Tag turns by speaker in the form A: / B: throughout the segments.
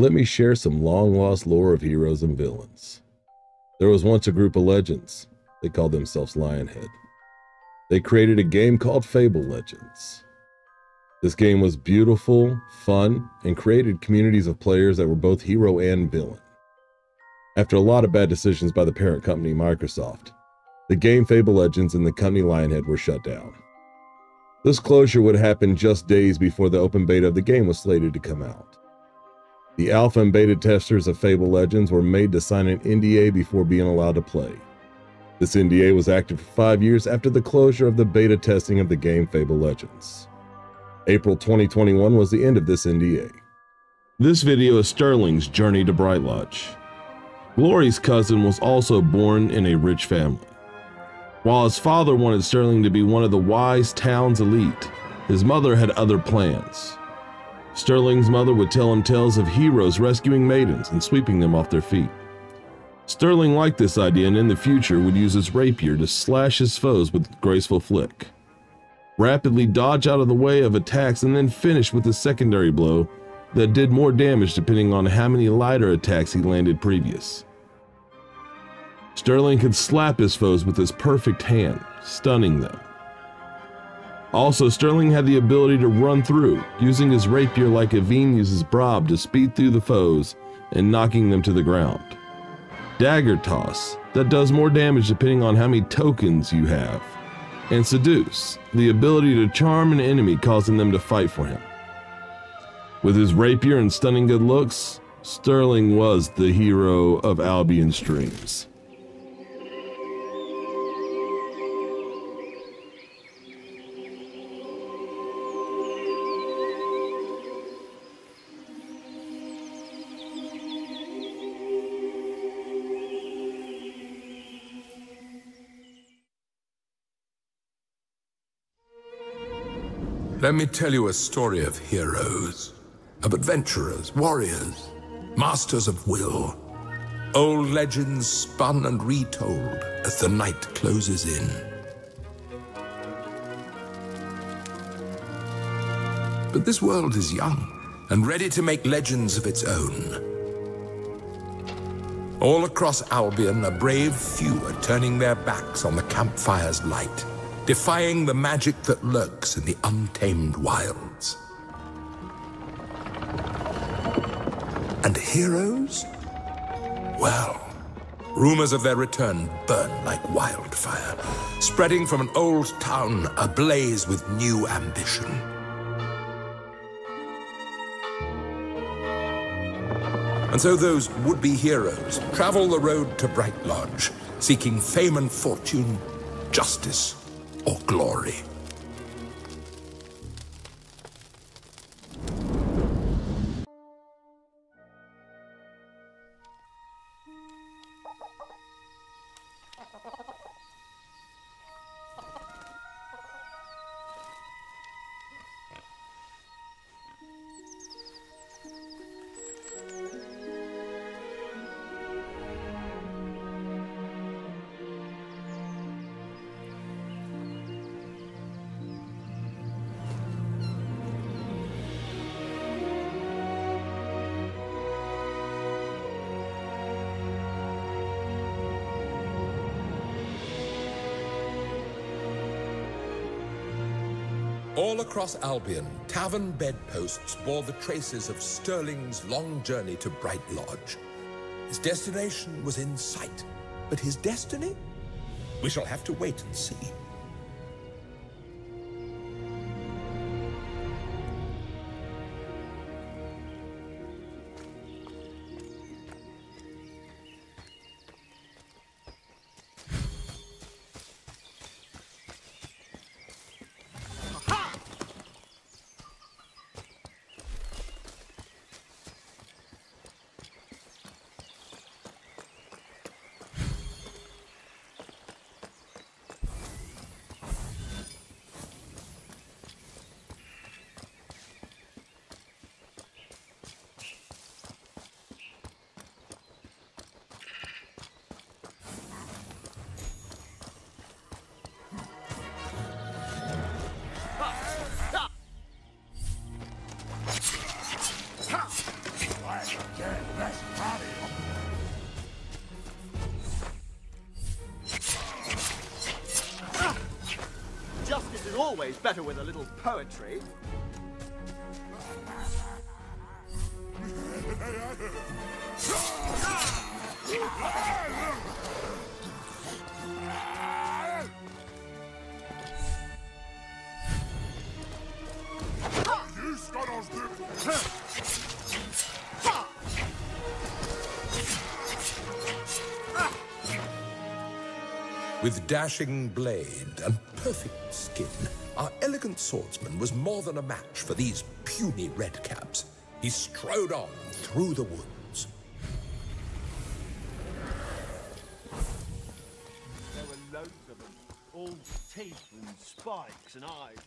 A: let me share some long-lost lore of heroes and villains. There was once a group of legends. They called themselves Lionhead. They created a game called Fable Legends. This game was beautiful, fun, and created communities of players that were both hero and villain. After a lot of bad decisions by the parent company Microsoft, the game Fable Legends and the company Lionhead were shut down. This closure would happen just days before the open beta of the game was slated to come out. The alpha and beta testers of Fable Legends were made to sign an NDA before being allowed to play. This NDA was active for 5 years after the closure of the beta testing of the game Fable Legends. April 2021 was the end of this NDA. This video is Sterling's journey to Brightlodge. Glory's cousin was also born in a rich family. While his father wanted Sterling to be one of the wise town's elite, his mother had other plans. Sterling's mother would tell him tales of heroes rescuing maidens and sweeping them off their feet. Sterling liked this idea and in the future would use his rapier to slash his foes with a graceful flick, rapidly dodge out of the way of attacks, and then finish with a secondary blow that did more damage depending on how many lighter attacks he landed previous. Sterling could slap his foes with his perfect hand, stunning them. Also, Sterling had the ability to run through, using his rapier like Aveen uses Brob to speed through the foes and knocking them to the ground. Dagger Toss, that does more damage depending on how many tokens you have. And Seduce, the ability to charm an enemy causing them to fight for him. With his rapier and stunning good looks, Sterling was the hero of Albion's dreams.
B: Let me tell you a story of heroes, of adventurers, warriors, masters of will. Old legends spun and retold as the night closes in. But this world is young and ready to make legends of its own. All across Albion, a brave few are turning their backs on the campfire's light, defying the magic that lurks in the untamed wilds. And heroes? Well, rumors of their return burn like wildfire, spreading from an old town ablaze with new ambition. And so those would-be heroes travel the road to Brightlodge, seeking fame and fortune, justice, or glory. All across Albion, tavern bedposts bore the traces of Sterling's long journey to Brightlodge. His destination was in sight, but his destiny? We shall have to wait and see.
C: always better with a little poetry.
B: With dashing blade and perfect skin, our elegant swordsman was more than a match for these puny redcaps. He strode on through the woods.
C: There were loads of them, all teeth and spikes and eyes.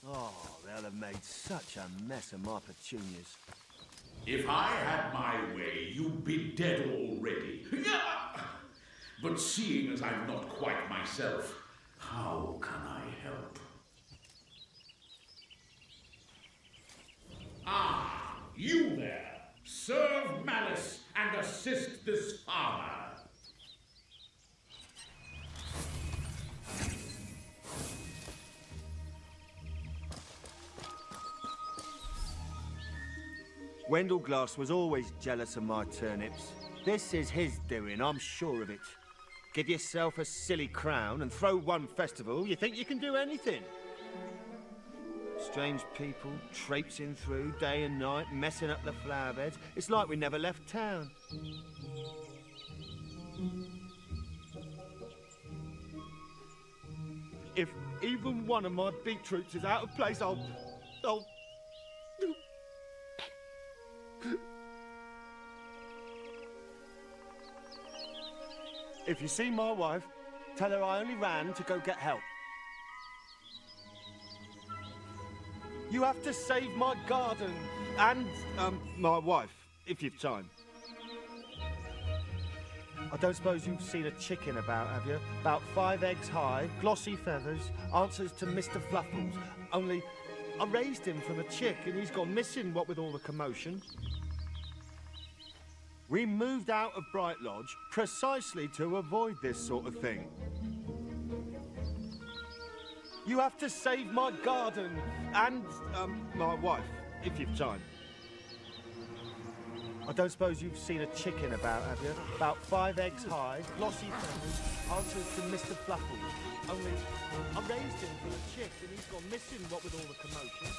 C: Oh, they'll have made such a mess of my petunias.
D: If I had my way, you'd be dead already. But seeing as I'm not quite myself, how can I help? Ah, you there! Serve malice and assist this farmer.
C: Wendelglass was always jealous of my turnips. This is his doing, I'm sure of it. Give yourself a silly crown and throw one festival, you think you can do anything. Strange people traipsing through day and night, messing up the flower beds. It's like we never left town. If even one of my beetroots is out of place, I'll... If you see my wife, tell her I only ran to go get help. You have to save my garden and, my wife, if you've time. I don't suppose you've seen a chicken about, have you? About 5 eggs high, glossy feathers, answers to Mr. Fluffles. Only, I raised him from a chick and he's gone missing, what with all the commotion. We moved out of Brightlodge precisely to avoid this sort of thing. You have to save my garden and, my wife, if you've time. I don't suppose you've seen a chicken about, have you? About 5 eggs high, glossy feathers, answers to Mr. Fluffles. Only, I raised him from a chick and he's gone missing, what with all the commotion.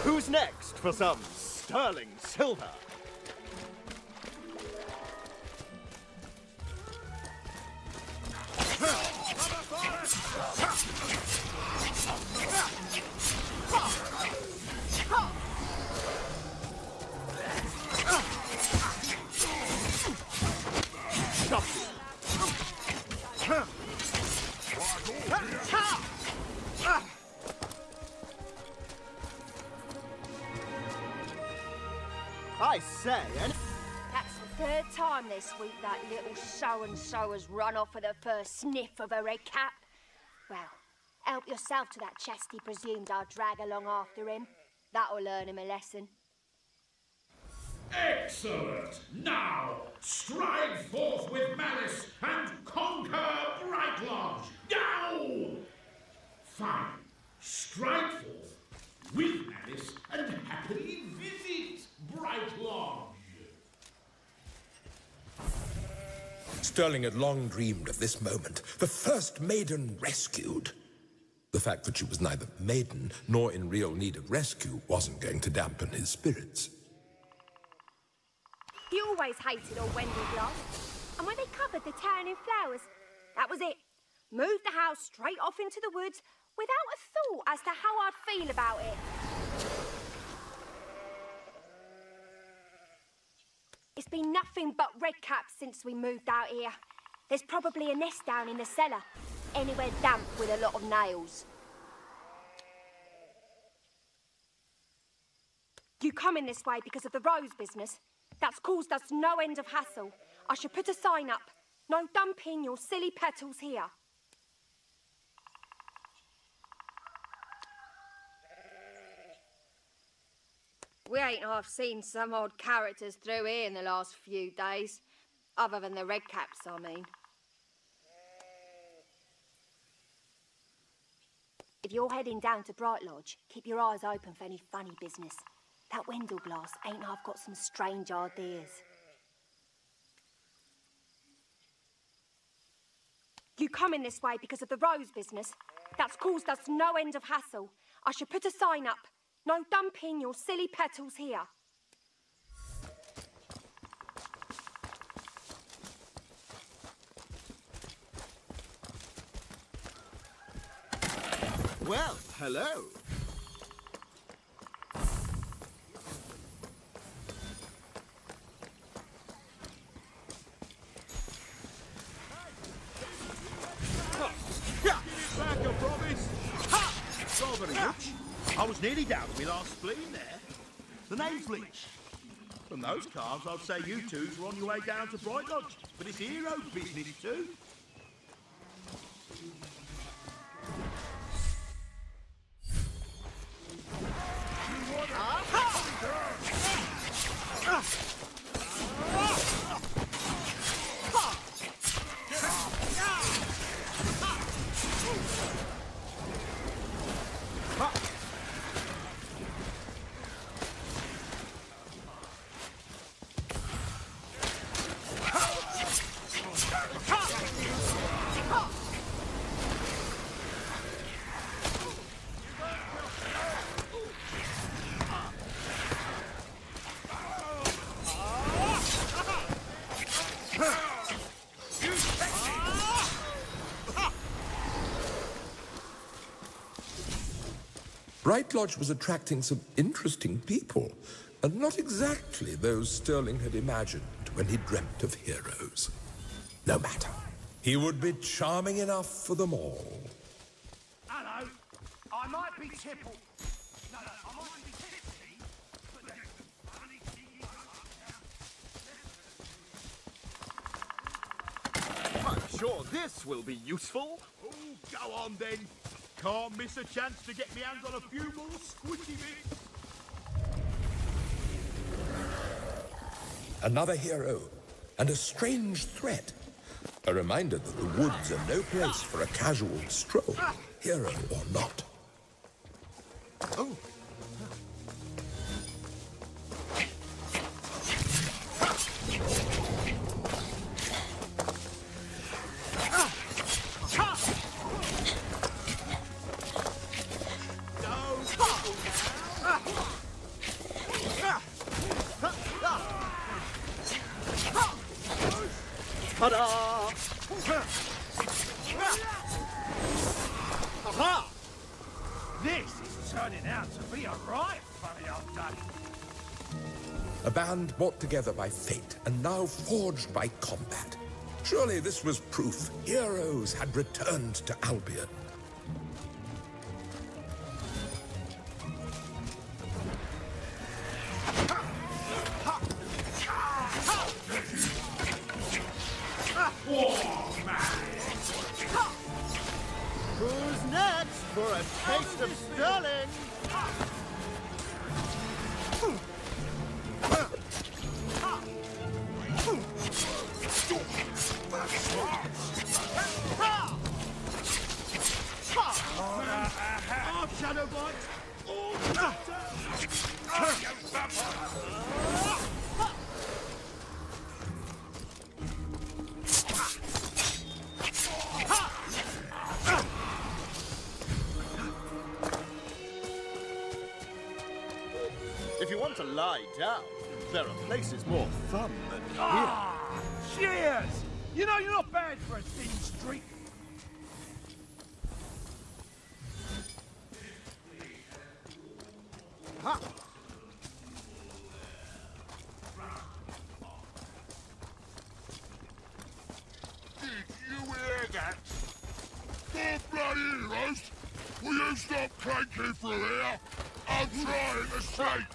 C: Who's next for some sterling silver? I say, and
E: that's the 3rd time this week that little so-and-so has run off with the first sniff of a red cap. Well, help yourself to that chest he presumed I'd drag along after him. That'll learn him a lesson.
D: Excellent! Now, stride forth with malice and conquer Brightlodge! Now! Fine. Stride forth with malice and happily visit Brightlodge.
B: Sterling had long dreamed of this moment, the first maiden rescued. The fact that she was neither maiden nor in real need of rescue wasn't going to dampen his spirits.
E: He always hated old Wendelglass. And when they covered the town in flowers, that was it. Moved the house straight off into the woods without a thought as to how I'd feel about it. It's been nothing but redcaps since we moved out here. There's probably a nest down in the cellar. Anywhere damp with a lot of nails. You come in this way because of the rose business. That's caused us no end of hassle. I should put a sign up. No dumping your silly petals here. We ain't half seen some odd characters through here in the last few days. Other than the redcaps, I mean. If you're heading down to Brightlodge, keep your eyes open for any funny business. That window glass ain't half got some strange ideas. You come in this way because of the rose business. That's caused us no end of hassle. I should put a sign up. No dumping your silly petals here.
F: Well, hello.
G: Back, I promise. Ha! Not very much. I was nearly down to my last spleen there. The name's Leach. From those cards, I'd say you twos were on your way down to Brightlodge, but it's hero business too.
B: Brightlodge was attracting some interesting people, and not exactly those Sterling had imagined when he dreamt of heroes. No matter, he would be charming enough for them all.
H: Hello, I might be tipple. No, I might be tipsy, but
F: I'm sure this will be useful.
G: Oh, go on then. Can't miss a chance to get me hands on a few more squishy bits.
B: Another hero, and a strange threat. A reminder that the woods are no place for a casual stroll, hero or not.
F: Oh.
H: Ta-da! Aha! This is turning out to be a right funny old day.
B: A band brought together by fate and now forged by combat. Surely this was proof heroes had returned to Albion.
C: Who's next for a taste of Sterling?
G: Shadow Bite!
F: If you want to lie down, there are places more fun than here.
H: Ah! Cheers! You know, you're not bad for a thin streak.
I: more bloody heroes? Will you stop cranking through here? I'm trying to sleep.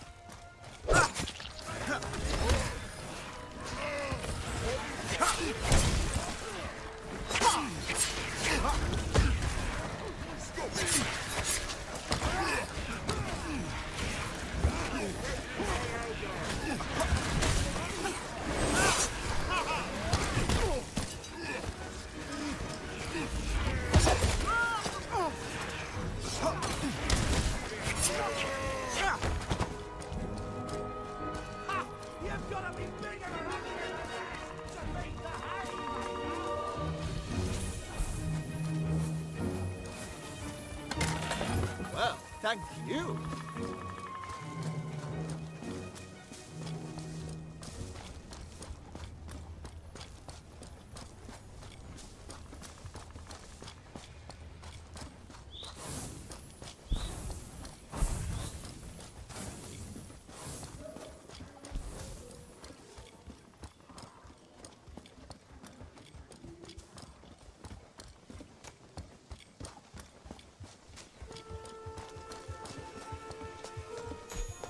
F: Well, thank you.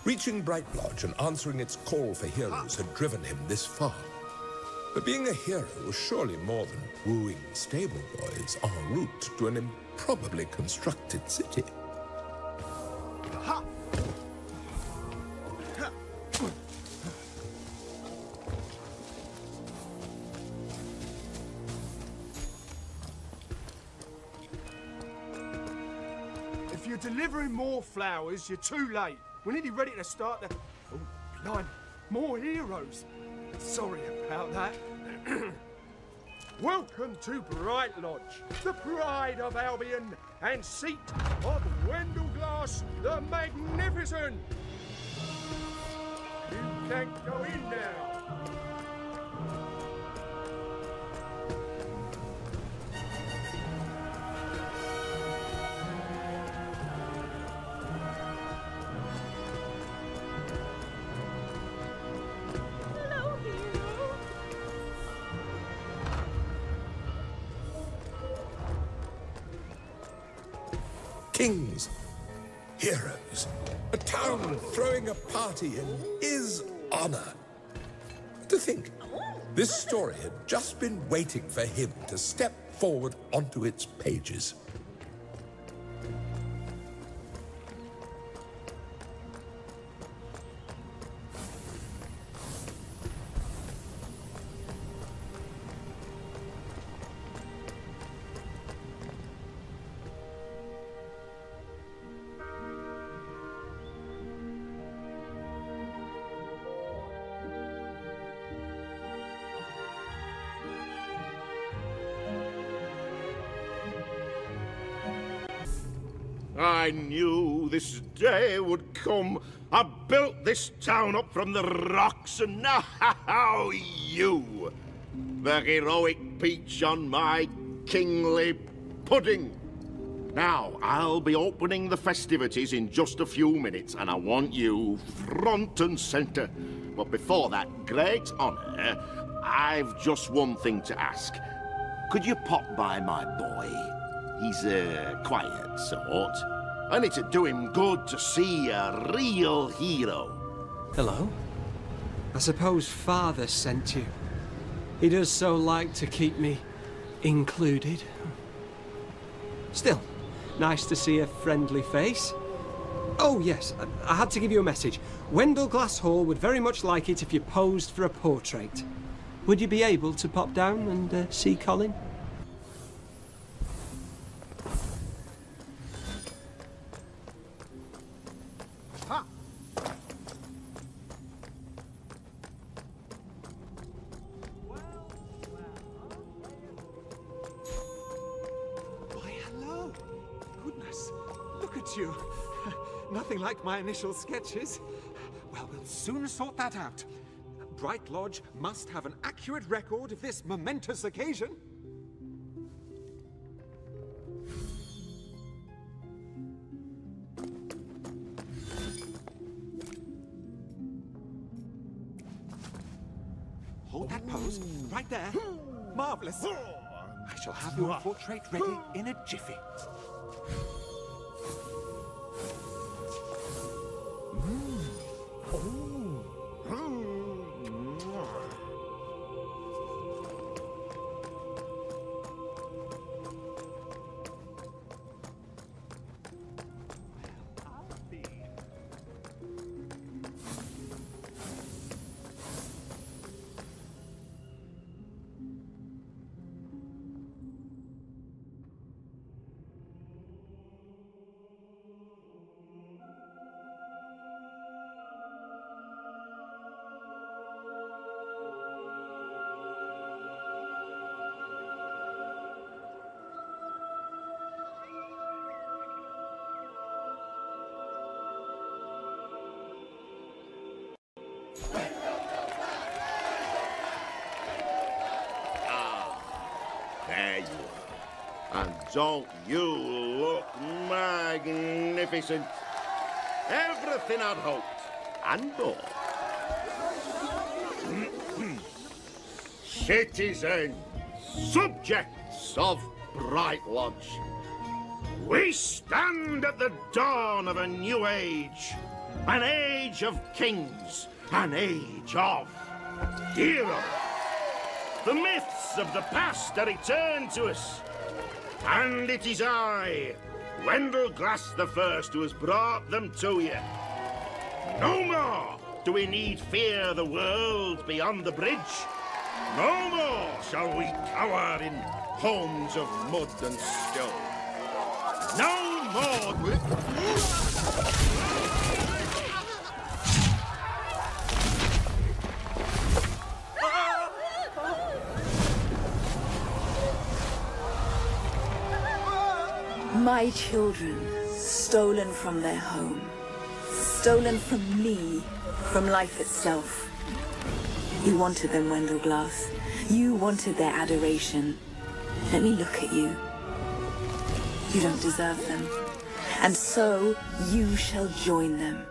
B: Reaching Brightlodge and answering its call for heroes had driven him this far. But being a hero was surely more than wooing stable boys en route to an improbably constructed city.
C: If you're delivering more flowers, you're too late. We're nearly ready to start the... Oh, blimey, more heroes. Sorry about that. Welcome to Brightlodge, the pride of Albion and seat of Wendell the Magnificent. You can go in now.
B: Kings, heroes, a town throwing a party in his honor. To think, this story had just been waiting for him to step forward onto its pages.
G: I knew this day would come. I built this town up from the rocks, and now you, the heroic peach on my kingly pudding. Now, I'll be opening the festivities in just a few minutes, and I want you front and center. But before that great honor, I've just one thing to ask. Could you pop by my boy? He's a quiet sort, and it'd do him good to see a real hero.
J: Hello? I suppose Father sent you. He does so like to keep me included. Still, nice to see a friendly face. Oh yes, I had to give you a message. Wendell Glasshall would very much like it if you posed for a portrait. Would you be able to pop down and see Colin?
K: You. Nothing like my initial sketches. Well, we'll soon sort that out. Brightlodge must have an accurate record of this momentous occasion. Hold that pose, right there. Marvelous. I shall have your portrait ready in a jiffy.
G: There you are. And don't you look magnificent? Everything I'd hoped, and more. Citizens, subjects of Brightlodge, we stand at the dawn of a new age. An age of kings, an age of heroes. The myths of the past are returned to us. And it is I, Wendell Glass the First, who has brought them to you. No more do we need fear the world beyond the bridge. No more shall we cower in homes of mud and stone. No more...
L: My children, stolen from their home, stolen from me, from life itself. You wanted them, Wendell Glass. You wanted their adoration. Let me look at you. You don't deserve them. And so, you shall join them.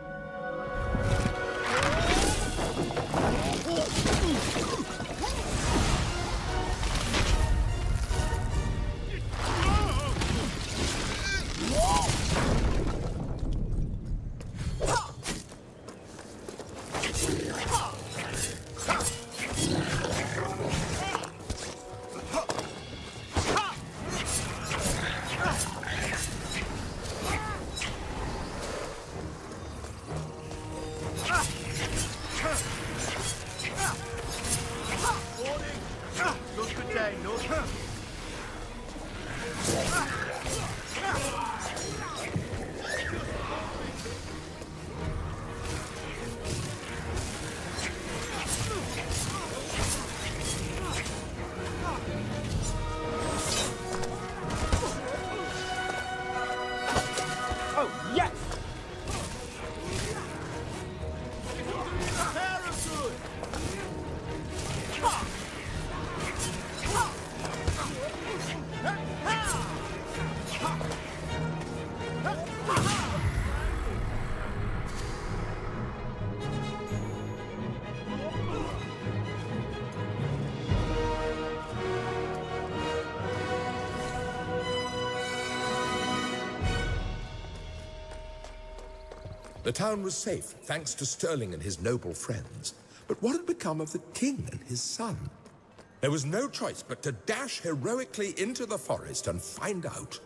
B: The town was safe, thanks to Sterling and his noble friends. But what had become of the king and his son? There was no choice but to dash heroically into the forest and find out.